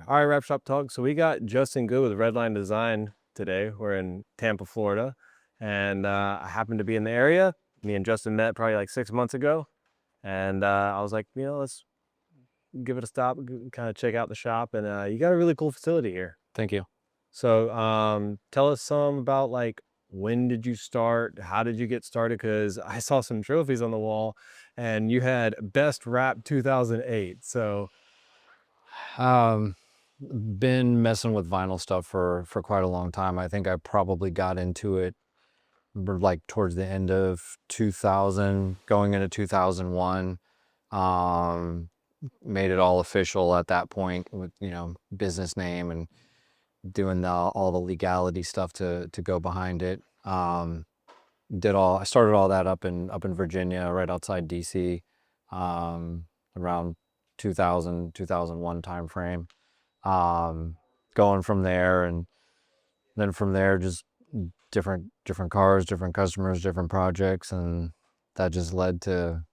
All right, Wrap Shop Talk. So we got Justin Good with Redline Design today. We're in Tampa, Florida, and I happened to be in the area. Me and Justin met probably like 6 months ago, and I was like, let's give it a stop, kind of check out the shop. And you got a really cool facility here. Thank you. So tell us some about like when did you start? How did you get started? Because I saw some trophies on the wall, and you had Best Wrap 2008. So Um, been messing with vinyl stuff for quite a long time. I think I probably got into it like towards the end of 2000, going into 2001. Um, Made it all official at that point with, business name and doing all the legality stuff to go behind it. I started all that up in Virginia, right outside DC, around 2000, 2001 time frame. Going from there, and then from there just different cars, different customers, different projects, and that just led to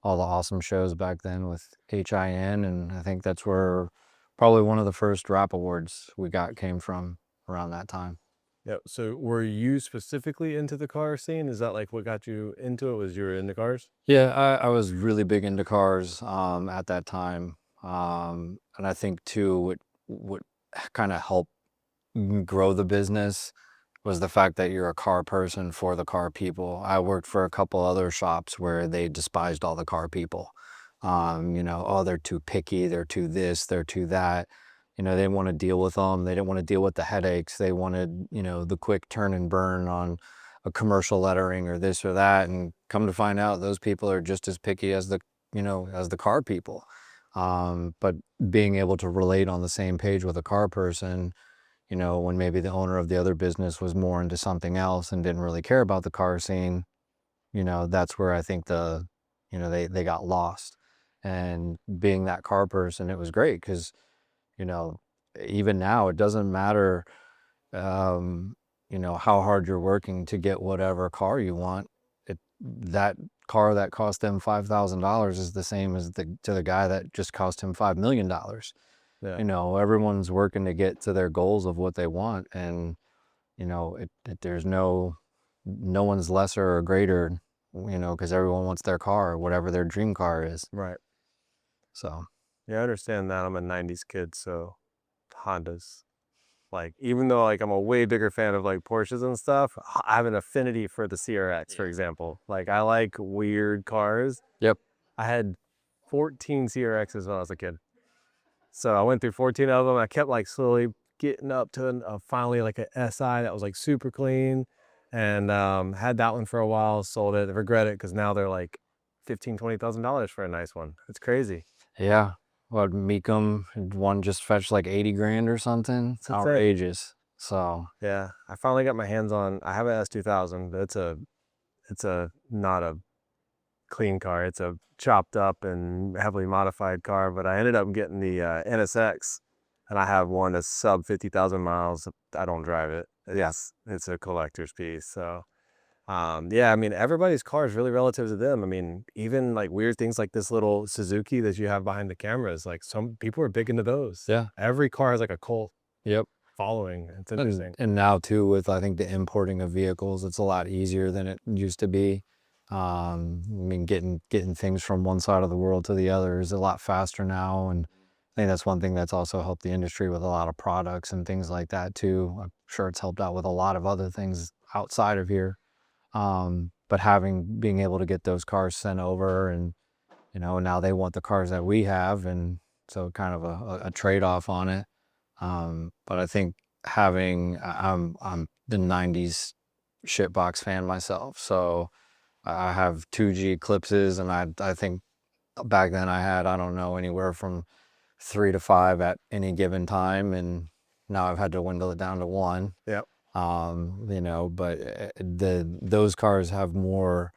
all the awesome shows back then with HIN, and I think that's where probably one of the first rap awards we got came from around that time. yeah. So were you specifically into the car scene? Is that like what got you into it? Was you were into cars? Yeah, I was really big into cars at that time, and I think too what kind of helped grow the business was the fact that you're a car person for the car people. I worked for a couple other shops where they despised all the car people. Oh, they're too picky, they're too this, they're too that. They didn't want to deal with them. They didn't want to deal with the headaches. They wanted, the quick turn and burn on a commercial lettering or this or that. And come to find out, those people are just as picky as the car people. But being able to relate on the same page with a car person, when maybe the owner of the other business was more into something else and didn't really care about the car scene, that's where I think they got lost. And being that car person, it was great because, you know, even now it doesn't matter, um, how hard you're working to get whatever car you want. That car that cost them $5,000 is the same as to the guy that just cost him $5 million. Yeah. Everyone's working to get to their goals of what they want, and there's no one's lesser or greater, because everyone wants their car, whatever their dream car is. Right. So Yeah, I understand that. I'm a 90s kid, so Hondas. Like, even though like I'm a way bigger fan of like Porsches and stuff, I have an affinity for the CRX, for example. Like I like weird cars. yep. I had 14 CRXs when I was a kid. So I went through 14 of them. I kept like slowly getting up to finally like a SI that was like super clean, and had that one for a while, sold it. I regret it because now they're like 15, $20,000 for a nice one. It's crazy. Yeah, what Meekum one just fetched like 80 grand or something. It's insane. Outrageous. So Yeah, I finally got my hands on. I have a S2000, but it's a not a clean car. It's a chopped up and heavily modified car. But I ended up getting the NSX, and I have one that's sub 50,000 miles. I don't drive it. Yes, it's a collector's piece. So yeah, I mean, everybody's car is really relative to them. I mean, even like weird things like this little Suzuki that you have behind the cameras, like some people are big into those. yeah, Every car has like a cult yep. following. It's And interesting. and now too, with I think the importing of vehicles, it's a lot easier than it used to be. I mean, getting things from one side of the world to the other is a lot faster now, and I think that's one thing that's also helped the industry with a lot of products and things like that too. I'm sure it's helped out with a lot of other things outside of here. But being able to get those cars sent over, and now they want the cars that we have, and so kind of a trade-off on it. But I think I'm the 90s shitbox fan myself, so I have 2G Eclipses, and I think back then I had, I don't know, anywhere from 3 to 5 at any given time, and now I've had to dwindle it down to one. Yeah. But those cars have more,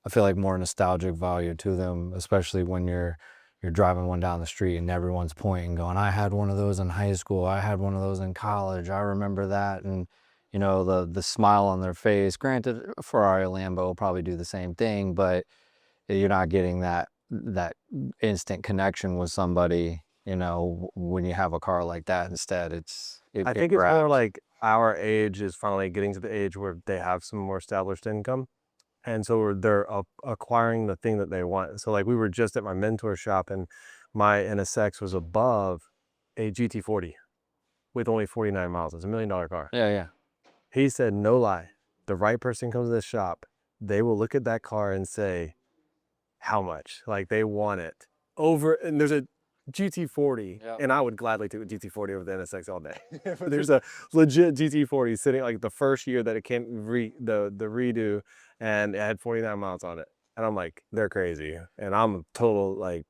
I feel like, more nostalgic value to them, especially when you're driving one down the street and everyone's pointing, going, I had one of those in high school, I had one of those in college, I remember that. And the smile on their face. Granted, a Ferrari or Lambo will probably do the same thing, but you're not getting that instant connection with somebody you know, when you have a car like that instead, I it think it's more grabs. like our age is finally getting to the age where they have some more established income. And so they're acquiring the thing that they want. So like we were just at my mentor shop and my NSX was above a GT40 with only 49 miles. It's $1 million car. Yeah, yeah. He said, no lie, the right person comes to this shop, they will look at that car and say, how much? Like they want it over, and there's a GT40, Yeah. and I would gladly take a GT40 over the NSX all day. But there's a legit GT40 sitting like the first year that it came the redo, and it had 49 miles on it, and I'm like, they're crazy, and I'm a total like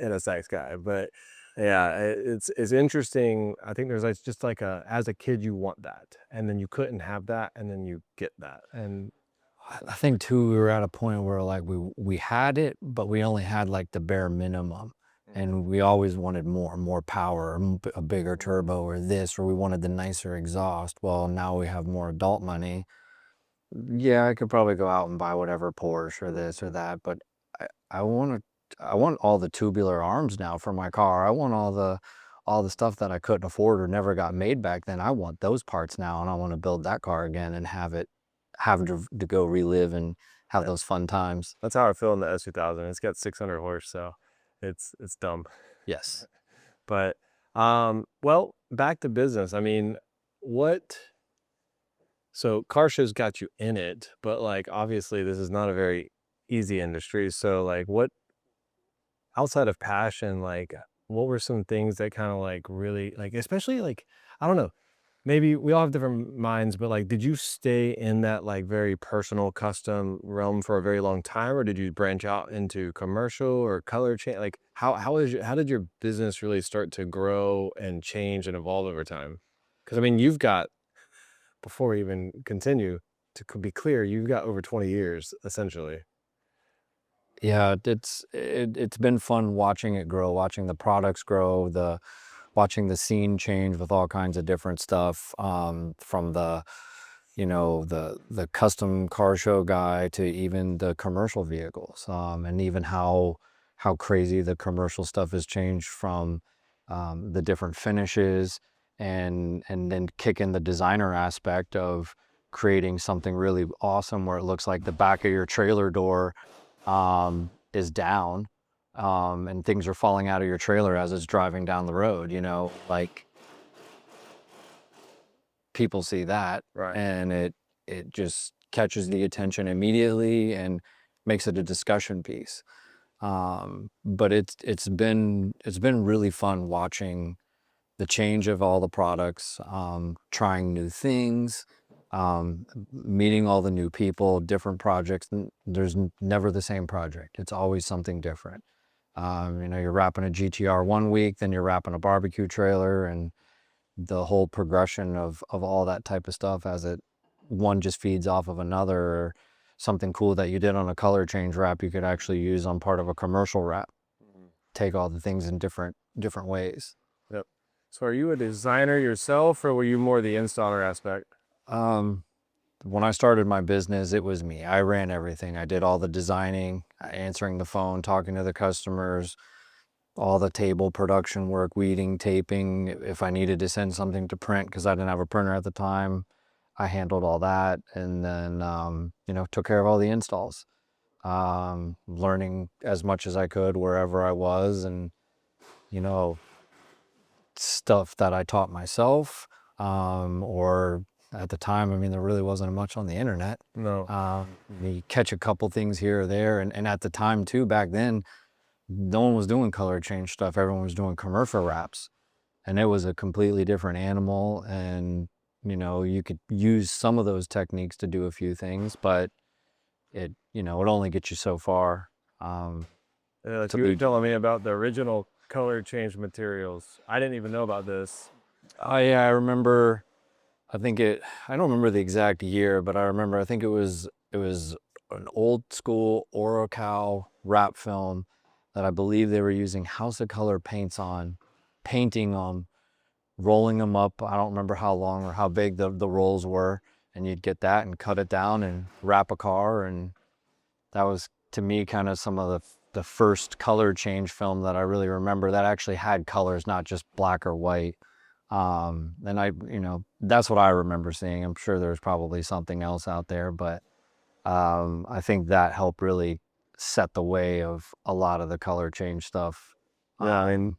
NSX guy, but yeah, it's interesting. I think there's like just like as a kid you want that, and then you couldn't have that, and then you get that, and I think too, we were at a point where like we had it, but we only had like the bare minimum, and we always wanted more power, a bigger turbo, or this, or we wanted the nicer exhaust. Well, now we have more adult money. Yeah, I could probably go out and buy whatever Porsche or this or that, but I want I want all the tubular arms now for my car. I want all the stuff that I couldn't afford or never got made back then. I want those parts now, and I want to build that car again and have to go relive and have yeah. those fun times. That's how I feel in the S2000. It's got 600 horse, so it's dumb. Yes. But well, back to business. I mean, what? So car shows got you in it, but like obviously this is not a very easy industry. So like, what outside of passion, like what were some things that kind of like really like, especially like I don't know, maybe we all have different minds, but like, did you stay in that like very personal custom realm for a very long time, or did you branch out into commercial or color change? Like, how did your business really start to grow and change and evolve over time? Because I mean, you've got before we even continue to be clear, you've got over 20 years essentially. Yeah, it's been fun watching it grow, watching the products grow, watching the scene change with all kinds of different stuff, from the, you know, the custom car show guy to even the commercial vehicles, and even how crazy the commercial stuff has changed from, the different finishes, and then kick in the designer aspect of creating something really awesome where it looks like the back of your trailer door, is down, and things are falling out of your trailer as it's driving down the road, you know, like people see that, Right. and it just catches the attention immediately and makes it a discussion piece. But it's been really fun watching the change of all the products, trying new things, meeting all the new people, different projects. There's never the same project. It's always something different. You know, you're wrapping a GTR one week, then you're wrapping a barbecue trailer, and the whole progression of all that type of stuff as it one just feeds off of another, or something cool that you did on a color change wrap you could actually use on part of a commercial wrap. Mhm. Take all the things in different ways. Yep. So are you a designer yourself, or were you more the installer aspect? Um, when I started my business, it was me. I ran everything. I did all the designing, answering the phone, talking to the customers, all the table production work, weeding, taping. If I needed to send something to print because I didn't have a printer at the time, I handled all that, and then, you know, took care of all the installs. Learning as much as I could wherever I was, and, you know, stuff that I taught myself, or at the time, I mean, there really wasn't much on the internet. No. You catch a couple things here or there, and at the time too, back then, no one was doing color change stuff. Everyone was doing commercial wraps, and it was a completely different animal. And, you know, you could use some of those techniques to do a few things, but you know, it only gets you so far. Um, Yeah, like so you were telling me about the original color change materials. I didn't even know about this. oh yeah, I remember. I don't remember the exact year, but I remember. I think it was an old school Orocal wrap film that I believe they were using House of Color paints on, painting them, rolling them up. I don't remember how long or how big the rolls were, and you'd get that and cut it down and wrap a car, and that was to me kind of some of the the first color change film that I really remember that actually had colors, not just black or white. And that's what I remember seeing. I'm sure there's probably something else out there, but I think that helped really set the way of a lot of the color change stuff. Yeah, I mean,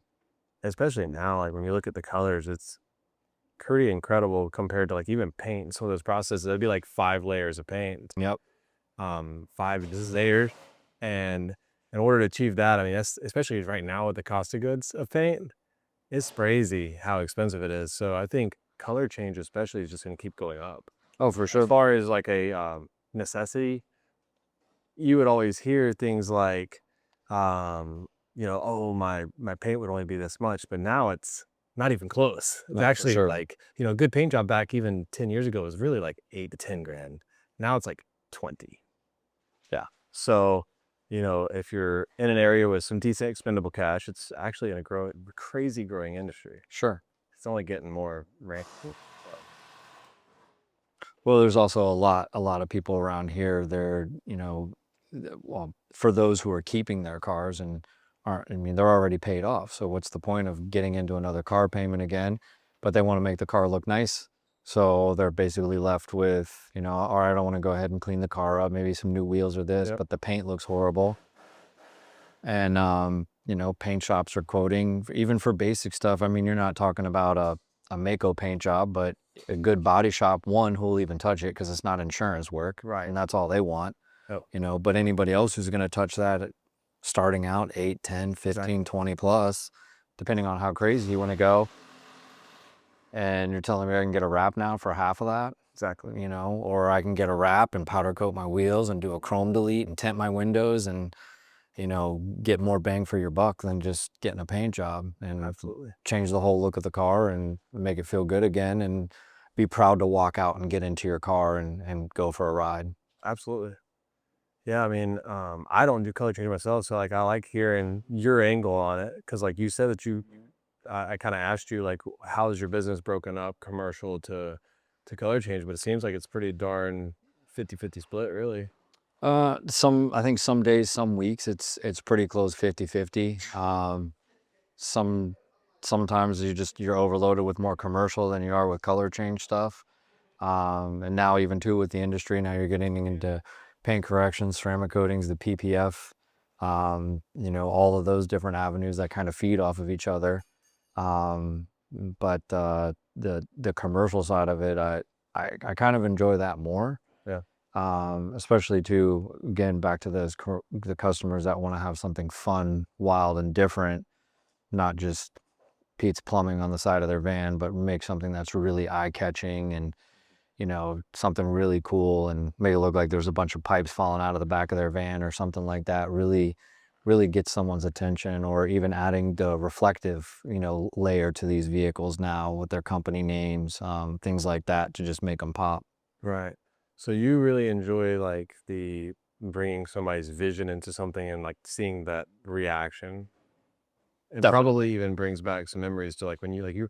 especially now, like when you look at the colors, it's pretty incredible compared to like even paint. Some of those processes, it'd be like 5 layers of paint, Yep. 5 layers. And in order to achieve that, I mean, that's especially right now with the cost of goods of paint, it's crazy how expensive it is. So I think color change, especially, is just going to keep going up. Oh, for As sure. far as like a necessity, you would always hear things like, oh, my paint would only be this much, but now it's not even close. It's No, for actually sure. like, a good paint job back even 10 years ago was really like 8 to 10 grand. Now it's like 20. Yeah. So, if you're in an area with some decent expendable cash, it's actually in a crazy growing industry. Sure. It's only getting more rampant. Well, there's also a lot of people around here. They're, well, for those who are keeping their cars and aren't, I mean, they're already paid off. So what's the point of getting into another car payment again? But they want to make the car look nice. So they're basically left with, all right, I don't want to go ahead and clean the car up, maybe some new wheels or this, Yep. but the paint looks horrible. And, paint shops are quoting, even for basic stuff. I mean, you're not talking about a Mako paint job, but a good body shop, one who'll even touch it because it's not insurance work. Right. And that's all they want, Oh, but anybody else who's going to touch that starting out 8, 10, 15, exactly. 20 plus, depending on how crazy you want to go. And you're telling me I can get a wrap now for half of that, Exactly. or I can get a wrap and powder coat my wheels and do a chrome delete and tint my windows and, get more bang for your buck than just getting a paint job and Absolutely. change the whole look of the car and make it feel good again and be proud to walk out and get into your car and go for a ride. Absolutely. Yeah, I mean, I don't do color change myself, so like I like hearing your angle on it because, like you said, that I kind of asked you like, how's your business broken up, commercial to color change, but it seems like it's pretty darn 50-50 split, really. I think some days, some weeks, it's pretty close 50-50. Some sometimes you're overloaded with more commercial than you are with color change stuff. And now even too with the industry, now you're getting into paint corrections, ceramic coatings, the PPF, all of those different avenues that kind of feed off of each other. But the commercial side of it, I kind of enjoy that more. Yeah. Especially to, again, back to the customers that want to have something fun, wild, and different, not just Pete's Plumbing on the side of their van, but make something that's really eye-catching and, something really cool and make it look like there's a bunch of pipes falling out of the back of their van or something like that. Really, really gets someone's attention, or even adding the reflective, layer to these vehicles now with their company names, things like that to just make them pop. Right. So you really enjoy like the bringing somebody's vision into something and like seeing that reaction. It Definitely. probably even brings back some memories to like when you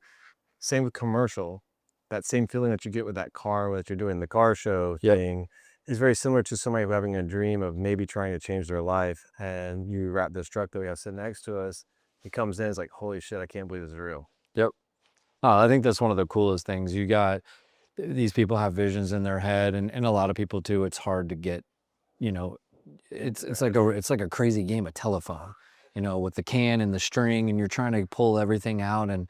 same with commercial, that same feeling that you get with that car that you're doing the car show Yep. thing is very similar to somebody who having a dream of maybe trying to change their life. And you wrap this truck that we have sitting next to us. He comes in, it's like, holy shit, I can't believe this is real. Yep. I think that's one of the coolest things. You got these people have visions in their head, and a lot of people too. It's hard to get, you know, it's like a crazy game of telephone, with the can and the string, and you're trying to pull everything out, and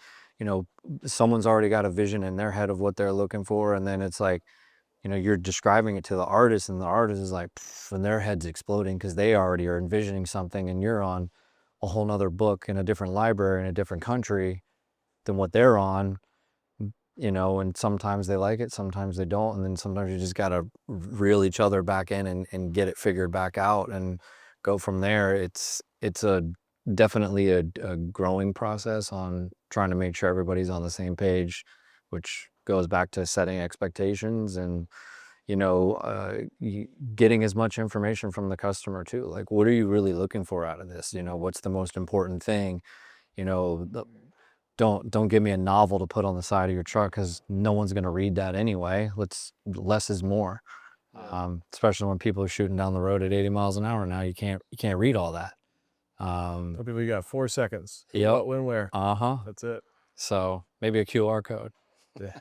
someone's already got a vision in their head of what they're looking for, and then it's like, you're describing it to the artist, and the artist is like, "Pff," and their head's exploding because they already are envisioning something, and you're on a whole nother book in a different library in a different country than what they're on, and sometimes they like it, sometimes they don't. And then sometimes you just got to reel each other back in and get it figured back out and go from there. It's definitely a growing process on trying to make sure everybody's on the same page, which goes back to setting expectations and, getting as much information from the customer too. Like, what are you really looking for out of this? What's the most important thing? You know, the, don't give me a novel to put on the side of your truck because no one's going to read that anyway. Less is more. Yeah. Especially when people are shooting down the road at 80 miles an hour now. You can't read all that. Um, Tell people you got 4 seconds. yep. What, when, where. That's it. So maybe a QR code. Yeah.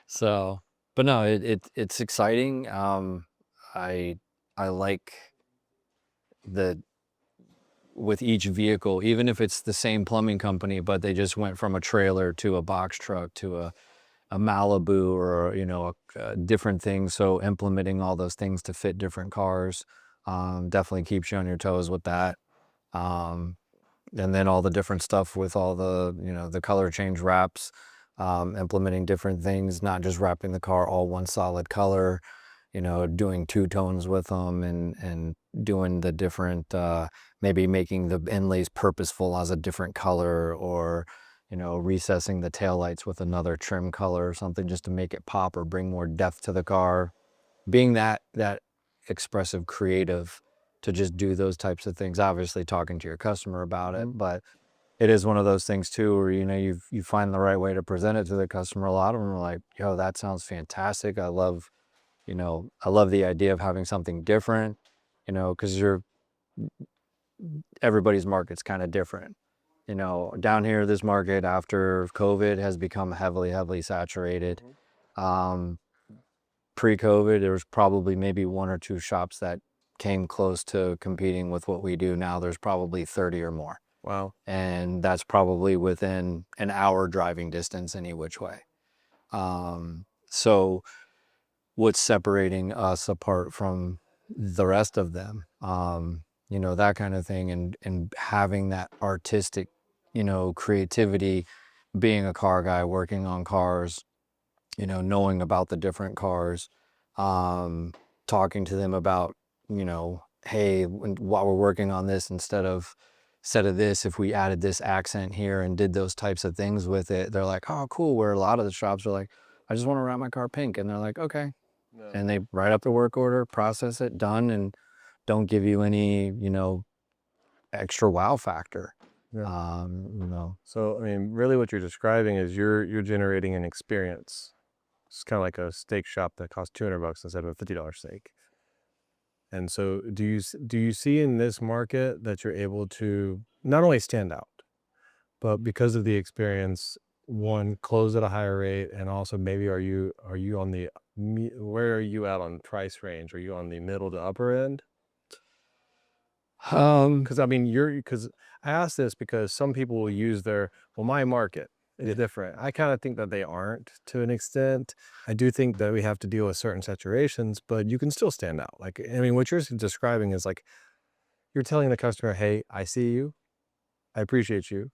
So, but no, it's exciting. I I like the with each vehicle, even if it's the same plumbing company, but they just went from a trailer to a box truck to a Malibu or, you know, a different things. So implementing all those things to fit different cars definitely keeps you on your toes with that. Um, and then all the different stuff with all the, you know, the color change wraps, implementing different things, not just wrapping the car all one solid color, you know, doing two tones with them and doing the different, maybe making the inlays purposeful as a different color, or, you know, recessing the taillights with another trim color or something just to make it pop or bring more depth to the car. Being that expressive creative to just do those types of things, obviously talking to your customer about it, but it is one of those things too where, you know, you find the right way to present it to the customer. A lot of them are like, yo, that sounds fantastic. I love, you know, I love the idea of having something different, you know, because everybody's market's kind of different. You know, down here, this market after COVID has become heavily saturated. Um, Pre-COVID, there was probably maybe one or two shops that came close to competing with what we do now. There's probably 30 or more. Wow. And that's probably within an hour driving distance any which way. So what's separating us apart from the rest of them, you know, that kind of thing, and having that artistic, you know, creativity, being a car guy, working on cars, you know, knowing about the different cars, um, talking to them about, you know, hey, while we're working on this, instead of this, if we added this accent here and did those types of things with it, they're like, oh, cool. Where a lot of the shops are like, I just want to wrap my car pink. And they're like, okay. Yeah. And they write up the work order, process it, done, and don't give you any, you know, extra wow factor. Yeah. You know. So, I mean, really what you're describing is you're generating an experience. It's kind of like a steak shop that costs $200 instead of a $50 steak. And so do you see in this market that you're able to not only stand out, but because of the experience, one, close at a higher rate, and also maybe are you on the where are you at on price range? Are you on the middle to upper end? Because I mean, because I ask this because some people will use well, my market is different. I kind of think that they aren't to an extent. I do think that we have to deal with certain saturations, but you can still stand out. Like, I mean, what you're describing is like you're telling the customer, hey, I see you, I appreciate you.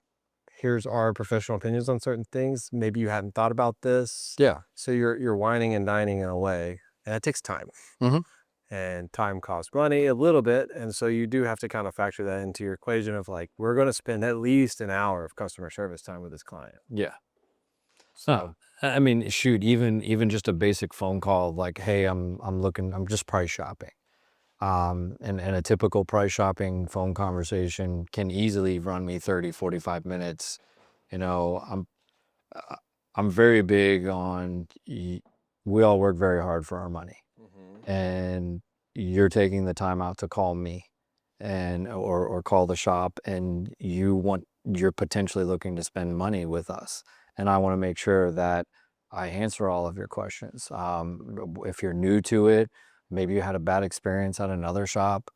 Here's our professional opinions on certain things. Maybe you hadn't thought about this. Yeah. So you're whining and dining in a way, and that takes time. Mm-hmm. And time costs money a little bit, and so you do have to kind of factor that into your equation of like, we're going to spend at least an hour of customer service time with this client. Yeah. So I mean, shoot, even just a basic phone call like, hey, I'm just price shopping. And a typical price shopping phone conversation can easily run me 30, 45 minutes. You know, uh, I'm very big on we all work very hard for our money, and you're taking the time out to call me and or call the shop, and you're potentially looking to spend money with us, and I want to make sure that I answer all of your questions. If you're new to it, maybe you had a bad experience at another shop,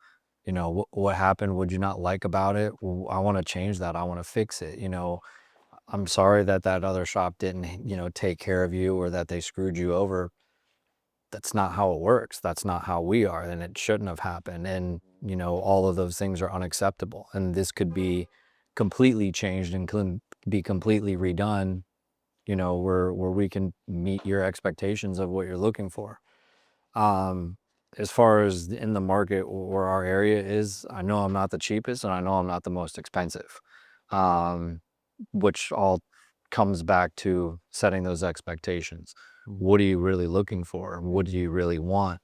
you know, what happened, would you not like about it? Well, I want to change that, I want to fix it, you know. I'm sorry that that other shop didn't, you know, take care of you, or that they screwed you over. That's not how it works. That's not how we are, and it shouldn't have happened. And, you know, all of those things are unacceptable. And this could be completely changed and can be completely redone, you know, where we can meet your expectations of what you're looking for. Um, as far as in the market where our area is, I know I'm not the cheapest and I know I'm not the most expensive. Um, which all comes back to setting those expectations. What are you really looking for? What do you really want?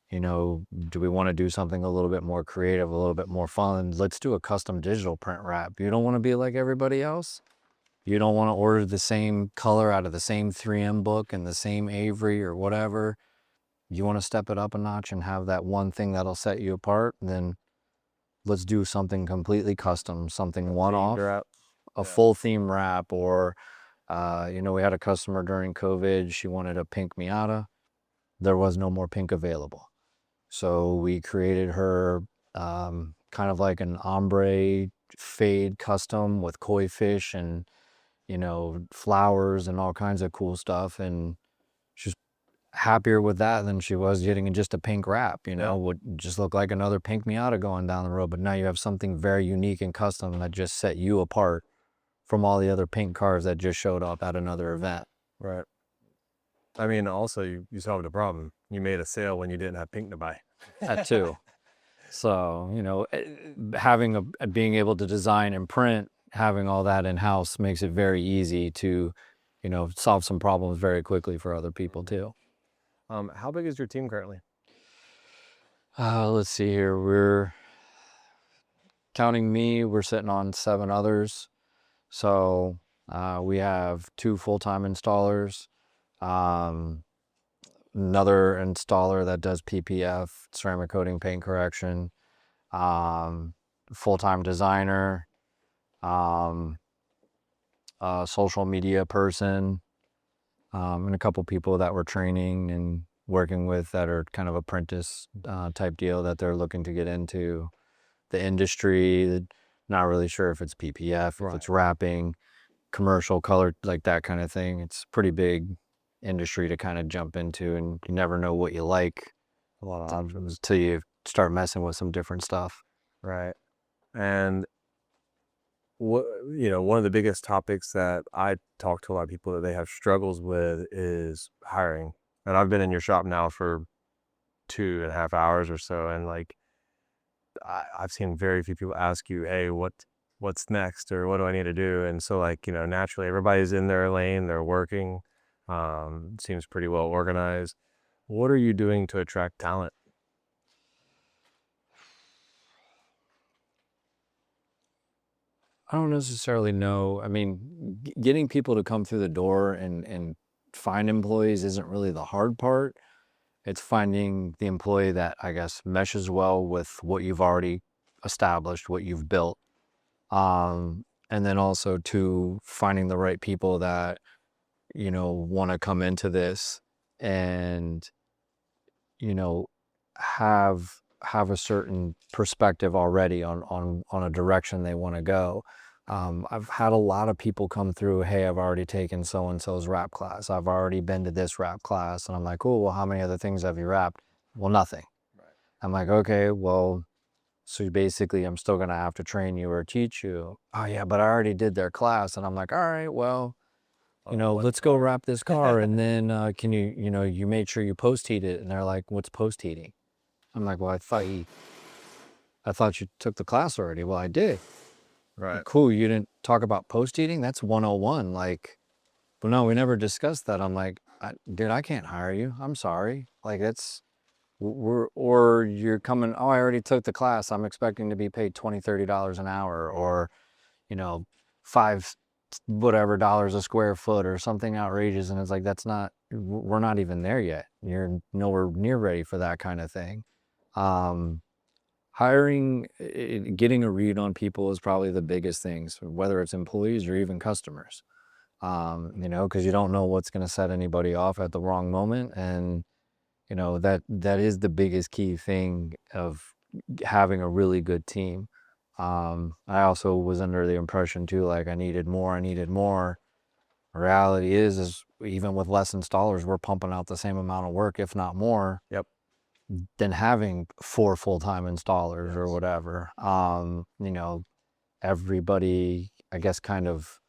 You know, do we want to do something a little bit more creative, a little bit more fun? Let's do a custom digital print wrap. You don't want to be like everybody else. You don't want to order the same color out of the same 3M book and the same Avery or whatever. You want to step it up a notch and have that one thing that'll set you apart, then let's do something completely custom, something one Themed off, wrap. a Yeah. full theme wrap. Or we had a customer during COVID, she wanted a pink Miata. There was no more pink available. So we created her kind of like an ombre fade custom with koi fish and, flowers and all kinds of cool stuff. And she's happier with that than she was getting just a pink wrap, Yeah. would just look like another pink Miata going down the road. But now you have something very unique and custom that just set you apart from all the other pink cars that just showed up at another event. Right. I mean, also you solved a problem. You made a sale when you didn't have pink to buy. That too. So, being able to design and print, having all that in house makes it very easy to, solve some problems very quickly for other people too. How big is your team currently? Let's see here. We're counting me, we're sitting on 7 others. So we have 2 full-time installers, another installer that does PPF, ceramic coating paint correction, full-time designer, a social media person, and a couple people that we're training and working with that are kind of apprentice type deal that they're looking to get into the industry. Not really sure if it's PPF, if it's wrapping, commercial color, like that kind of thing. It's pretty big industry to kind of jump into, and you never know what you like A lot of options. until you start messing with some different stuff. Right. And one of the biggest topics that I talk to a lot of people that they have struggles with is hiring. And I've been in your shop now for 2.5 hours or so, and like I've seen very few people ask you, hey, what's next, or what do I need to do? And so, like, naturally everybody's in their lane, they're working, seems pretty well organized. What are you doing to attract talent? I don't necessarily know. I mean, getting people to come through the door and find employees isn't really the hard part. It's finding the employee that, I guess, meshes well with what you've already established, what you've built. And then also to finding the right people that, want to come into this and, you know, have a certain perspective already on a direction they want to go. I've had a lot of people come through, hey, I've already taken so-and-so's rap class. I've already been to this rap class. And I'm like, oh, well, how many other things have you rapped? Well, nothing. Right. I'm like, okay, well, so basically I'm still going to have to train you or teach you. Oh yeah, but I already did their class. And I'm like, all right, well, let's go wrap this car. And then can you made sure you post heat it. And they're like, what's post heating? I'm like, well, I thought you took the class already. Well, I did. Right. Cool. You didn't talk about post heating? That's 101. Like, but no, we never discussed that. I'm like, dude, I can't hire you. I'm sorry. Like, or you're coming, oh, I already took the class. I'm expecting to be paid $20, $30 an hour, or, you know, five, whatever dollars a square foot or something outrageous. And it's like, we're not even there yet. You're nowhere near ready for that kind of thing. Hiring, getting a read on people is probably the biggest things, whether it's employees or even customers. Because you don't know what's going to set anybody off at the wrong moment. And, that is the biggest key thing of having a really good team. I also was under the impression too, like I needed more. Reality is even with less installers, we're pumping out the same amount of work, if not more. Yep. Than having 4 full-time installers or whatever. Everybody, I guess, kind of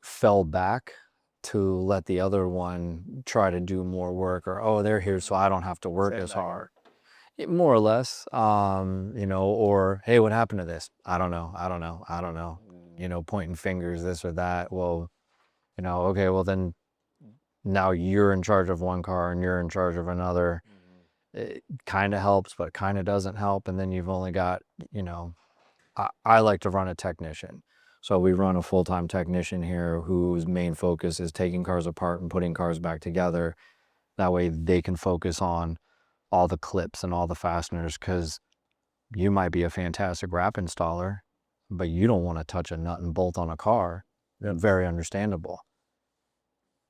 fell back to let the other one try to do more work, or, oh, they're here so I don't have to work as hard. More or less, or, hey, what happened to this? I don't know. Pointing fingers, this or that. Well, okay, well then now you're in charge of one car and you're in charge of another. It kind of helps, but kind of doesn't help. And then you've only got, I like to run a technician. So we run a full-time technician here whose main focus is taking cars apart and putting cars back together. That way they can focus on all the clips and all the fasteners, because You might be a fantastic wrap installer, but you don't want to touch a nut and bolt on a car. Yep. Very understandable.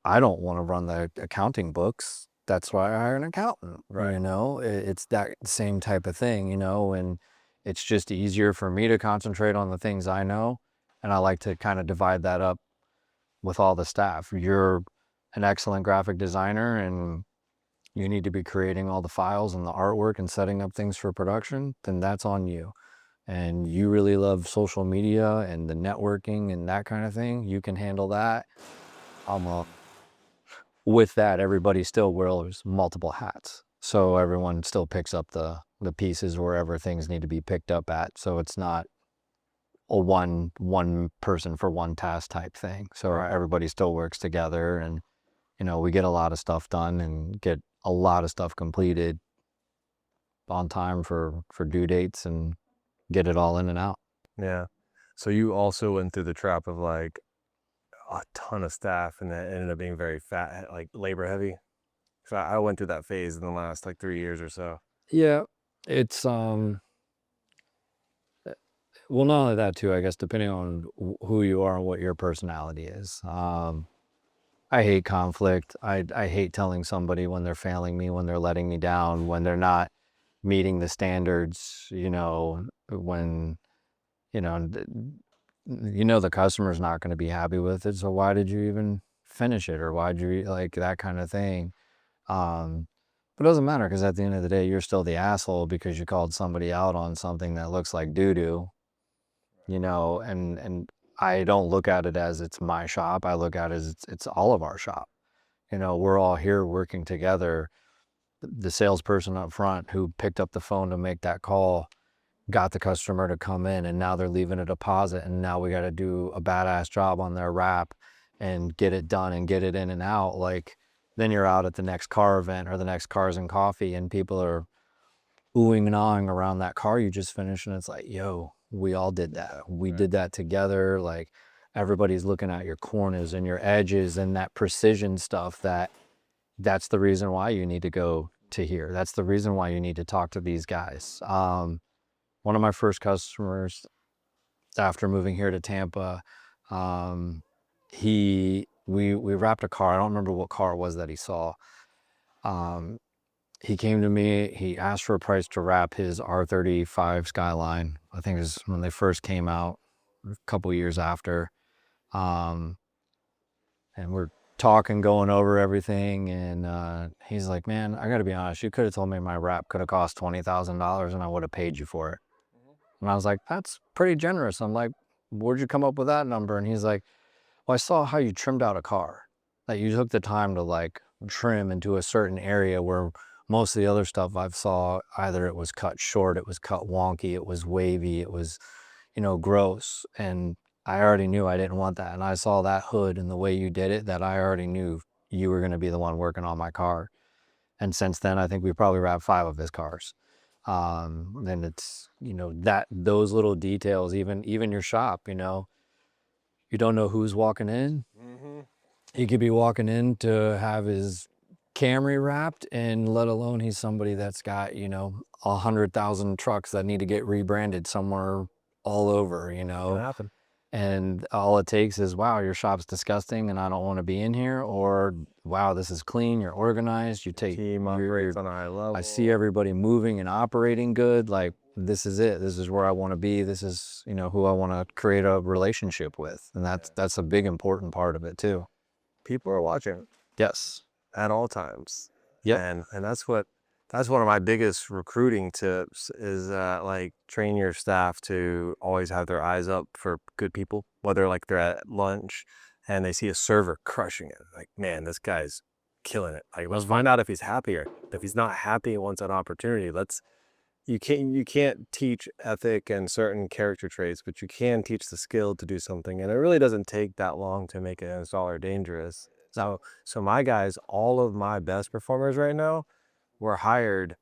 I don't want to run the accounting books. That's why I hire an accountant. Right. It's that same type of thing, and it's just easier for me to concentrate on the things I know. And I like to kind of divide that up with all the staff. You're an excellent graphic designer and you need to be creating all the files and the artwork and setting up things for production, then that's on you. And you really love social media and the networking and that kind of thing, you can handle that. With that, everybody still wears multiple hats. So everyone still picks up the pieces wherever things need to be picked up at. So it's not a one person for one task type thing. So Right. everybody still works together, and we get a lot of stuff done and get a lot of stuff completed on time for due dates and get it all in and out. Yeah. So you also went through the trap of like a ton of staff and that ended up being very fat, like labor heavy. So I went through that phase in the last like 3 years or so. Yeah, it's well, not only that too, I guess, depending on who you are and what your personality is. I hate conflict. I hate telling somebody when they're failing me, when they're letting me down, when they're not meeting the standards, when, you know, th- the customer's not going to be happy with it. So why did you even finish it? Or why'd you like that kind of thing? Um, but it doesn't matter because at the end of the day, you're still the asshole because you called somebody out on something that looks like doo-doo, and I don't look at it as it's my shop. I look at it as it's all of our shop. We're all here working together. The salesperson up front who picked up the phone to make that call got the customer to come in, and now they're leaving a deposit, and now we got to do a badass job on their wrap and get it done and get it in and out. Like, then you're out at the next car event or the next Cars and Coffee, and people are oohing and awing around that car you just finished, and it's like, yo, we all did that. We Right. did that together. Like, everybody's looking at your corners and your edges and that precision stuff. That's the reason why you need to go to here. That's the reason why you need to talk to these guys. One of my first customers after moving here to Tampa, um, we wrapped a car. I don't remember what car it was that he saw. Um, he came to me. He asked for a price to wrap his R35 Skyline. I think it was when they first came out, a couple years after. Um, and we're talking, going over everything, and he's like, "Man, I got to be honest. You could have told me my wrap could have cost $20,000, and I would have paid you for it." And I was like, "That's pretty generous." I'm like, "Where'd you come up with that number?" And he's like, "Well, I saw how you trimmed out a car. That you took the time to like trim into a certain area where most of the other stuff I've saw, either it was cut short, it was cut wonky, it was wavy, it was, gross. And I already knew I didn't want that. And I saw that hood and the way you did it, that I already knew you were going to be the one working on my car." And since then, I think we probably wrapped 5 of his cars. And it's, that those little details, even your shop, you don't know who's walking in. Mm-hmm. He could be walking in to have his Camry wrapped, and let alone he's somebody that's got, 100,000 trucks that need to get rebranded somewhere all over, Can happen. and all it takes is, wow, your shop's disgusting and I don't want to be in here, or wow, this is clean, you're organized, you take Team you're operates on a high I see level. everybody moving and operating good. Like, this is it. This is where I want to be. This is, who I want to create a relationship with. And Yeah. that's a big important part of it too. People are watching Yes. at all times, Yep. and that's one of my biggest recruiting tips is like train your staff to always have their eyes up for good people, whether like they're at lunch and they see a server crushing it, like, man, this guy's killing it, like, let's find out if he's happy, or if he's not happy and wants an opportunity, let's you can't teach ethic and certain character traits, but you can teach the skill to do something. And it really doesn't take that long to make an installer dangerous. So my guys, all of my best performers right now were hired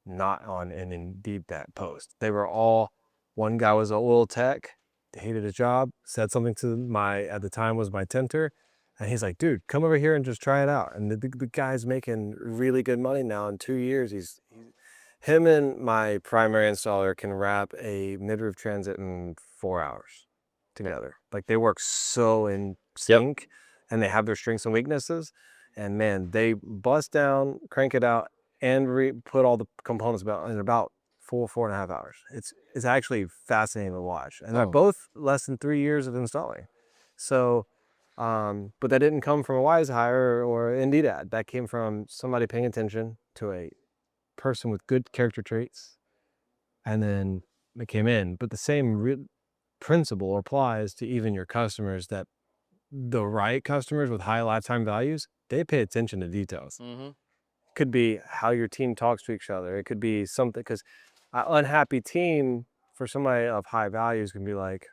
not on an Indeed that post. They were all, one guy was a oil tech, hated his job, said something to my, at the time was my tenter. And he's like, dude, come over here and just try it out. And the guy's making really good money now. In 2 years, he's Him and my primary installer can wrap a mid-roof transit in 4 hours together. Like they work so in Yep. sync and they have their strengths and weaknesses. And man, they bust down, crank it out, and put all the components about in about 4.5 hours. It's actually fascinating to watch. And they're Oh, both less than 3 years of installing. So but that didn't come from a wise hire or Indeed ad. That came from somebody paying attention to a person with good character traits, and then they came in. But the same principle applies to even your customers. That the right customers with high lifetime values, they pay attention to details. hmm. Could be how your team talks to each other. It could be something because an unhappy team for somebody of high values can be like,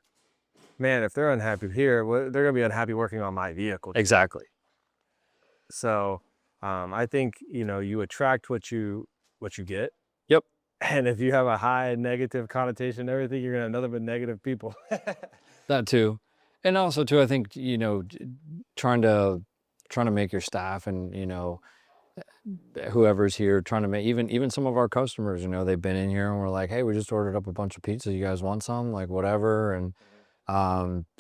man, if they're unhappy here, they're gonna be unhappy working on my vehicle too. Exactly. So I think you attract what you get. Yep. And if you have a high negative connotation and everything, you're gonna have nothing but negative people. That too. And also too, I think, trying to make your staff and, whoever's here trying to make even some of our customers, they've been in here and we're like, hey, we just ordered up a bunch of pizza. You guys want some? Like whatever. And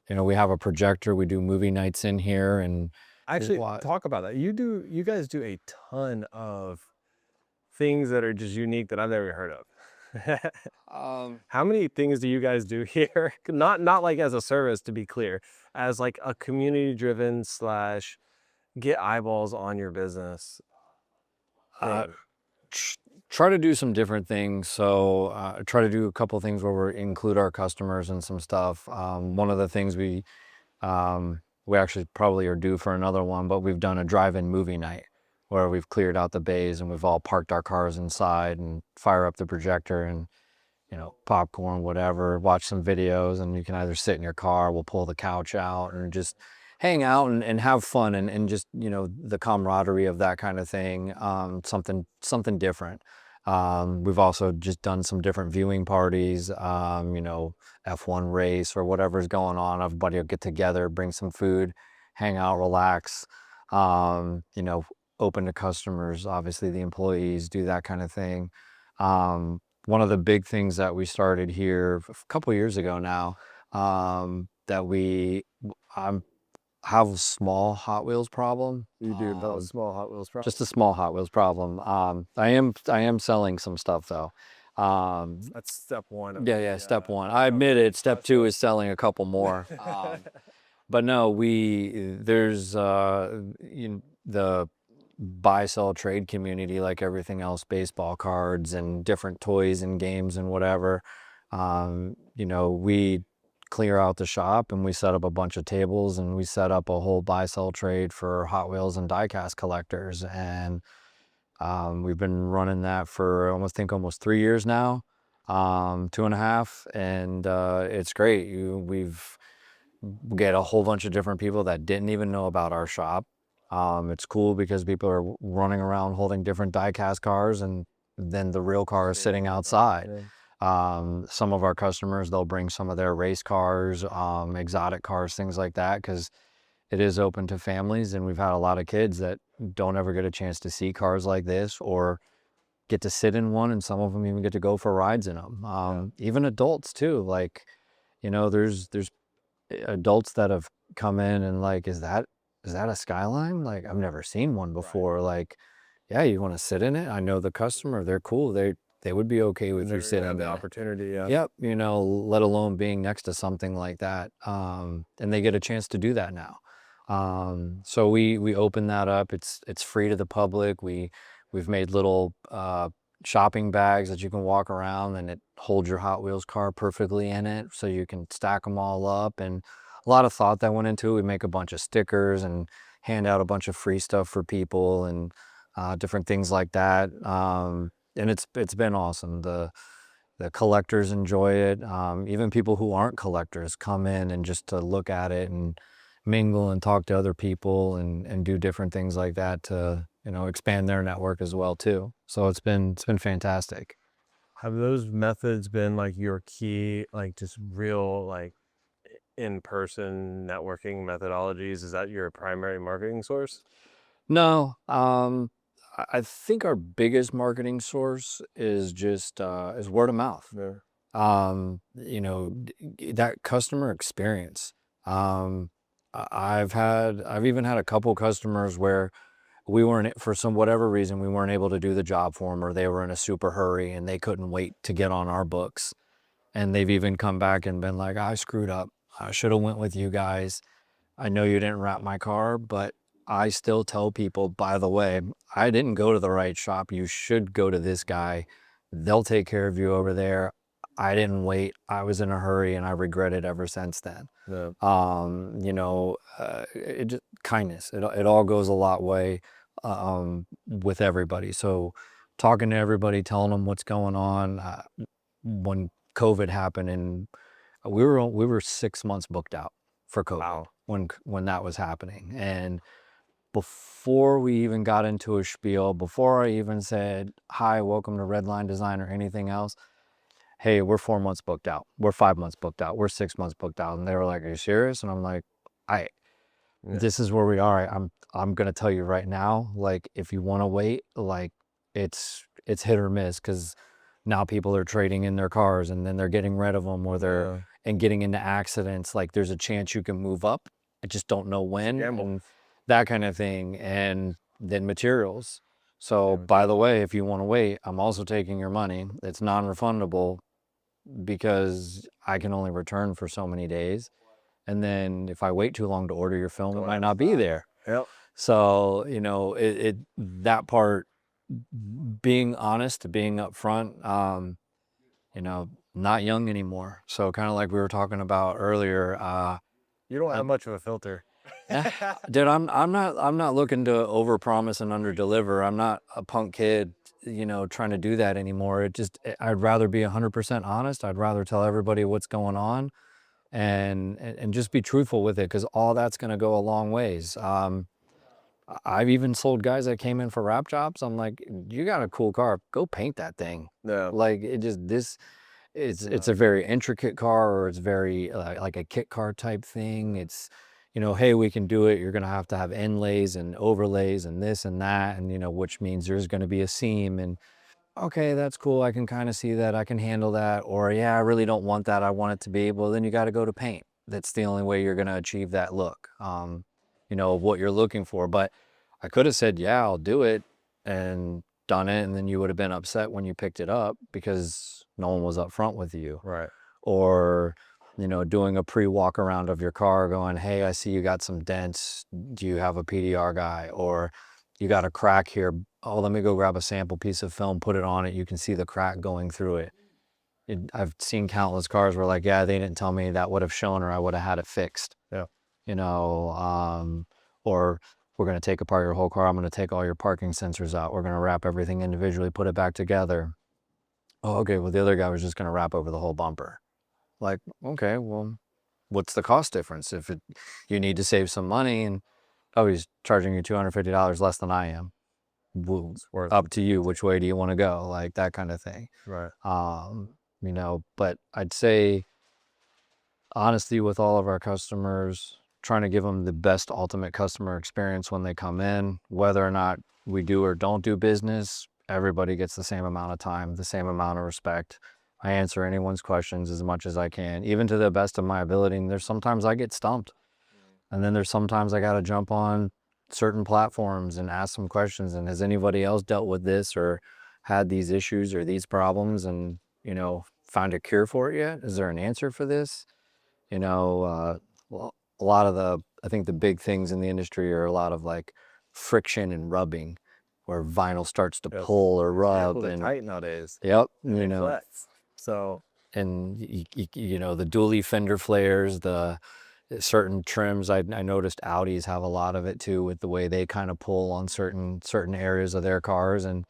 we have a projector. We do movie nights in here and Actually, what talk about that. You guys do a ton of things that are just unique that I've never heard of. um How many things do you guys do here? Not like as a service, to be clear, as like a community driven slash get eyeballs on your business uh thing. try to do some different things. So try to do a couple things where we include our customers and some stuff. One of the things we actually probably are due for another one, but we've done a drive-in movie night where we've cleared out the bays and we've all parked our cars inside and fire up the projector and popcorn, whatever, watch some videos, and you can either sit in your car, we'll pull the couch out and just hang out and have fun and just, the camaraderie of that kind of thing, something different. We've also just done some different viewing parties, F1 race or whatever's going on. Everybody will get together, bring some food, hang out, relax, um, you know, open to customers, obviously the employees, do that kind of thing. One of the big things that we started here a couple years ago now, that I have a small Hot Wheels problem. You do those small Hot Wheels Just a problems. small Hot Wheels problem. I am selling some stuff though. That's step one of Yeah, yeah. Step one. I of admit the it. Step two is process. selling a couple more. But no, there's the buy sell trade community, like everything else, baseball cards and different toys and games and whatever. We clear out the shop and we set up a bunch of tables and we set up a whole buy sell trade for Hot Wheels and diecast collectors. And we've been running that for almost 3 years now, 2.5, and it's great. We've get a whole bunch of different people that didn't even know about our shop. It's cool because people are running around holding different die-cast cars, and then the real car is sitting outside. Yeah. Some of our customers, they'll bring some of their race cars, exotic cars, things like that, because it is open to families, and we've had a lot of kids that don't ever get a chance to see cars like this or get to sit in one, and some of them even get to go for rides in them. Yeah. Even adults too, like there's adults that have come in and like, is that a Skyline? Like, I've never seen one Right. before. Like, yeah, you want to sit in it? I know the customer, they're cool. They would be okay And with you they're gonna have sitting the in it. opportunity. Yeah. Yep, let alone being next to something like that. And they get a chance to do that now. So we open that up. It's free to the public. We've made little shopping bags that you can walk around and it holds your Hot Wheels car perfectly in it, so you can stack them all up. And a lot of thought that went into it. We make a bunch of stickers and hand out a bunch of free stuff for people and different things like that. And it's been awesome. The collectors enjoy it. Even people who aren't collectors come in and just to look at it and mingle and talk to other people and do different things like that to expand their network as well too. So it's been fantastic. Have those methods been like your key, like just real, like in-person networking methodologies? Is that your primary marketing source? No, I think our biggest marketing source is just is word of mouth. Yeah. That customer experience. Um, I've even had a couple customers where we weren't, for some whatever reason, we weren't able to do the job for them, or they were in a super hurry and they couldn't wait to get on our books. And they've even come back and been like, I screwed up. I should have went with you guys. I know you didn't wrap my car, but I still tell people, by the way, I didn't go to the right shop. You should go to this guy. They'll take care of you over there. I didn't wait. I was in a hurry and I regret it ever since then. Yeah. It just kindness. It all goes a lot way with everybody. So talking to everybody, telling them what's going on. When COVID happened, and we were 6 months booked out for COVID Wow. when that was happening. And before we even got into a spiel, before I even said, hi, welcome to Redline Design or anything else, hey, we're 4 months booked out. We're 5 months booked out. We're 6 months booked out. And they were like, are you serious? And I'm like, I, Yeah. this is where we are. I'm going to tell you right now, like, if you want to wait, like it's hit or miss, because now people are trading in their cars and then they're getting rid of them, or they're Yeah. and getting into accidents. Like, there's a chance you can move up. I just don't know when, Gamble. and that kind of thing. And then materials. So, Yeah, by the way, if you want to wait, I'm also taking your money. It's non-refundable because I can only return for so many days. And then if I wait too long to order your film, it going might out of not be stock. there. Yep. So, that part, being honest, being upfront, not young anymore. So kind of like we were talking about earlier, You don't I, have much of a filter. eh, dude, I'm not looking to overpromise and underdeliver. I'm not a punk kid, trying to do that anymore. I'd rather be 100% honest. I'd rather tell everybody what's going on, and just be truthful with it, because all that's going to go a long ways. I've even sold guys that came in for wrap jobs. I'm like, you got a cool car, go paint that thing. No. Like, it just this it's No. a very intricate car, or it's very like a kit car type thing. It's, hey, we can do it. You're gonna have to have inlays and overlays and this and that, and which means there's gonna be a seam. And okay, that's cool. I can kind of see that. I can handle that. Or, yeah, I really don't want that. I want it to be. Well, then you got to go to paint. That's the only way you're going to achieve that look, of what you're looking for. But I could have said, yeah, I'll do it, and done it. And then you would have been upset when you picked it up because no one was upfront with you. Right. Or, doing a pre-walk around of your car, going, hey, I see you got some dents. Do you have a PDR guy? Or you got a crack here. Oh, let me go grab a sample piece of film, put it on it. You can see the crack going through it. I've seen countless cars where, like, yeah, they didn't tell me that would have shown, or I would have had it fixed. Yeah. Or we're going to take apart your whole car. I'm going to take all your parking sensors out. We're going to wrap everything individually, put it back together. Oh, okay. Well, the other guy was just going to wrap over the whole bumper. Like, okay, well, what's the cost difference? You need to save some money, and oh, he's charging you $250 less than I am. Well, It's worth up to you. Which way do you want to go? Like, that kind of thing. right. But I'd say honesty with all of our customers, trying to give them the best ultimate customer experience when they come in. Whether or not we do or don't do business, everybody gets the same amount of time, the same amount of respect. I answer anyone's questions as much as I can, even to the best of my ability. And there's sometimes I get stumped. And then there's sometimes I got to jump on certain platforms and ask some questions. And has anybody else dealt with this, or had these issues or these problems, and, found a cure for it yet? Is there an answer for this? Well, I think the big things in the industry are a lot of, like, friction and rubbing, where vinyl starts to Yes. pull or rub. Able to And tight nowadays. yep, And they flex. So and the dually fender flares, the certain trims. I noticed Audis have a lot of it too, with the way they kind of pull on certain areas of their cars. And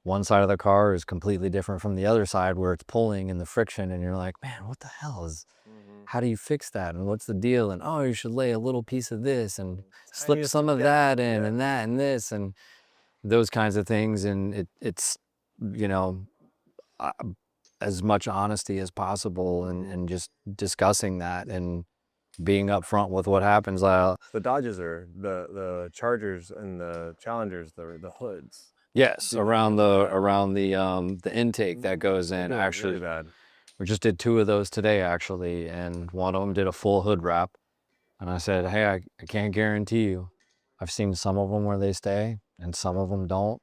one side of the car is completely different from the other side, where it's pulling and the friction, and you're like, man, what the hell is, how do you fix that, and what's the deal? And, oh, you should lay a little piece of this and slip tiniest some of of that depth. in, Yeah. and that and this, and those kinds of things. And it's you know uh, as much honesty as possible, and just discussing that and being upfront with what happens. The Dodges are the Chargers and the Challengers, the hoods. Yes, Dealing with the intake that goes in. doing it really Actually, bad. we just did 2 of those today, actually, and one of them did a full hood wrap. And I said, "Hey, I can't guarantee you. I've seen some of them where they stay, and some of them don't,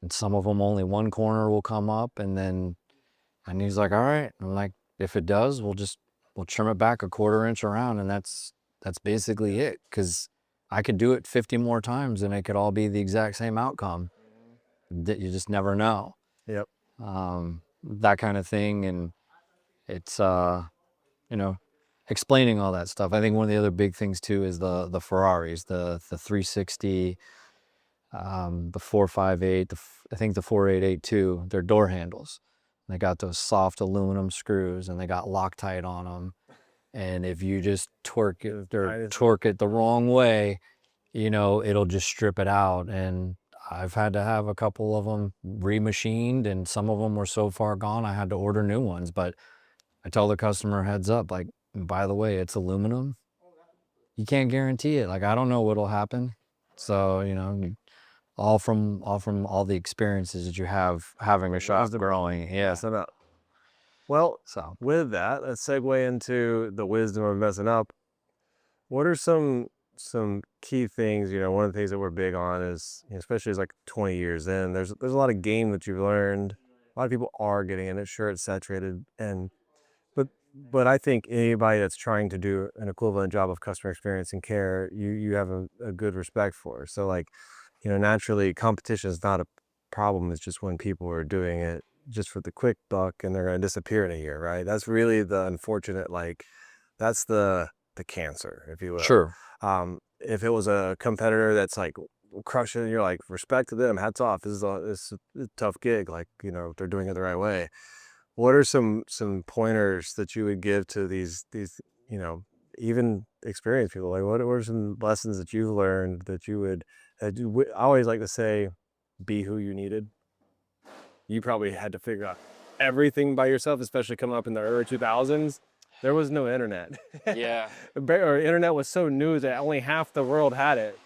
and some of them only one corner will come up, and then." And he's like, "All right." I'm like, "If it does, we'll trim it back a 1/4 inch around, and that's basically it. Because I could do it 50 more times, and it could all be the exact same outcome. That you just never know." Yep. That kind of thing, and it's you know, explaining all that stuff. I think one of the other big things too is the Ferraris, the 360, the 458, I think the 4882, their door handles. They got those soft aluminum screws, and they got Loctite on them. And if you just torque it the wrong way, it'll just strip it out. And I've had to have a couple of them remachined, and some of them were so far gone I had to order new ones. But I tell the customer heads up, like, by the way, it's aluminum. You can't guarantee it. Like, I don't know what'll happen. So, all from all the experiences that you have having a shop growing. Yeah. Messing up. Well, So with that, let's segue into the wisdom of messing up. What are some key things? One of the things that we're big on is, especially as like 20 years in, there's a lot of game that you've learned. A lot of people are getting in it. Sure, it's saturated, but I think anybody that's trying to do an equivalent job of customer experience and care, you have a good respect for. So like, naturally, competition is not a problem. It's just when people are doing it just for the quick buck and they're going to disappear in a year, right? That's really the unfortunate, like, that's the cancer, if you will. sure. If it was a competitor that's like crushing, you're like, respect to them, hats off. This is a tough gig. Like, they're doing it the right way. What are some pointers that you would give to these you know even experienced people? Like, what are some lessons that you've learned that you would I always like to say, be who you needed. You probably had to figure out everything by yourself, especially coming up in the early 2000s. There was no internet. Yeah. Or internet was so new that only half the world had it.